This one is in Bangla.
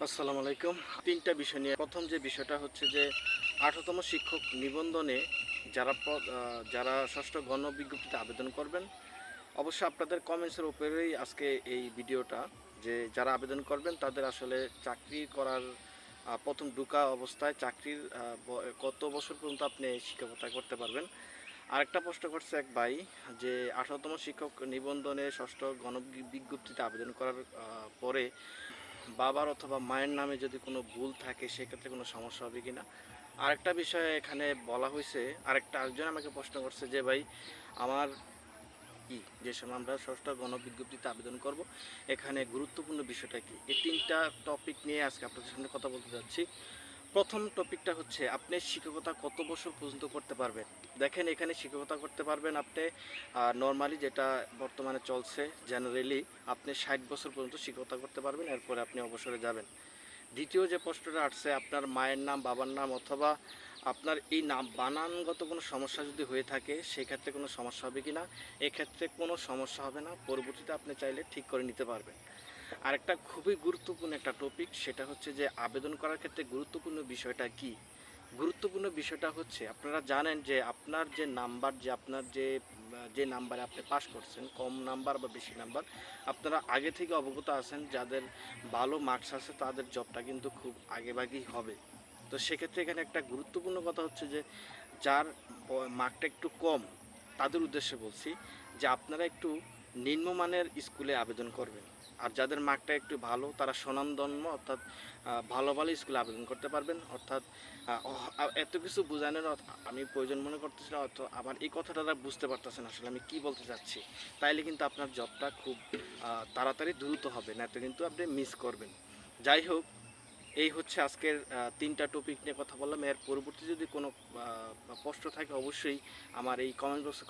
আসসালামু আলাইকুম। তিনটা বিষয় নিয়ে প্রথম যে বিষয়টা হচ্ছে যে ১৮তম শিক্ষক নিবন্ধনে যারা ষষ্ঠ গণবিজ্ঞপ্তিতে আবেদন করবেন, অবশ্যই আপনাদের কমেন্টসের উপরেই আজকে এই ভিডিওটা, যে যারা আবেদন করবেন তাদের আসলে চাকরি করার প্রথম ঢোকা অবস্থায় চাকরির কত বছর পর্যন্ত আপনি শিক্ষকতা করতে পারবেন। আরেকটা প্রশ্ন করছে এক ভাই, যে ১৮তম শিক্ষক নিবন্ধনে ষষ্ঠ গণবিজ্ঞপ্তিতে আবেদন করার পরে বাবার অথবা মায়ের নামে যদি কোনো ভুল থাকে সেক্ষেত্রে কোনো সমস্যা হবে কিনা। আরেকটা বিষয় এখানে বলা হয়েছে, আরেকজন আমাকে প্রশ্ন করছে যে ভাই আমার যে সময় আমরা ষষ্ঠ গণবিজ্ঞপ্তিতে আবেদন করব এখানে গুরুত্বপূর্ণ বিষয়টা কি। এই তিনটা টপিক নিয়ে আজকে আপনাদের সামনে কথা বলতে যাচ্ছি। প্রথম টপিকটা হচ্ছে আপনি শিক্ষকতা কত বছর পর্যন্ত করতে পারবেন। দেখেন, এখানে শিক্ষকতা করতে পারবেন আপনি নর্মালি যেটা বর্তমানে চলছে জেনারেলি, আপনি 60 বছর পর্যন্ত শিক্ষকতা করতে পারবেন, এরপরে আপনি অবসরে যাবেন। দ্বিতীয় যে প্রশ্নটা আসছে, আপনার মায়ের নাম, বাবার নাম অথবা আপনার এই নাম বানানগত কোনো সমস্যা যদি হয়ে থাকে সেক্ষেত্রে কোনো সমস্যা হবে কি না। এক্ষেত্রে কোনো সমস্যা হবে না, পরবর্তীতে আপনি চাইলে ঠিক করে নিতে পারবেন। আরেকটা খুবই গুরুত্বপূর্ণ একটা টপিক, সেটা হচ্ছে যে আবেদন করার ক্ষেত্রে গুরুত্বপূর্ণ বিষয়টা কি। গুরুত্বপূর্ণ বিষয়টা হচ্ছে আপনারা জানেন যে আপনার যে নাম্বার, যে আপনার যে নাম্বারে আপনি পাস করছেন, কম নাম্বার বা বেশি নাম্বার, আপনারা আগে থেকে অবগত আছেন যাদের ভালো মার্কস আছে তাদের জবটা কিন্তু খুব আগেভাগেই হবে। তো সেক্ষেত্রে এখানে একটা গুরুত্বপূর্ণ কথা হচ্ছে যে যার মার্কটা একটু কম তাদের উদ্দেশ্যে বলছি যে আপনারা একটু নিম্নমানের স্কুলে আবেদন করবেন। আর যাদের মার্কটা একটু ভালো তারা স্বনামধন্য অর্থাৎ ভালো ভালো স্কুলে আবেদন করতে পারবেন। অর্থাৎ এত কিছু বোঝানোর আমি প্রয়োজন মনে করতেছি না, অর্থাৎ আমার এই কথাটা তারা বুঝতে পারতেছেন আসলে আমি কি বলতে চাচ্ছি। তাইলে কিন্তু আপনার জবটা খুব তাড়াতাড়ি দ্রুত হবে, না তো কিন্তু আপনি মিস করবেন। যাই হোক, এই হচ্ছে আজকের তিনটা টপিক নিয়ে কথা বললাম। এর পরবর্তী যদি কোনো প্রশ্ন থাকে অবশ্যই আমার এই কমেন্ট বক্সে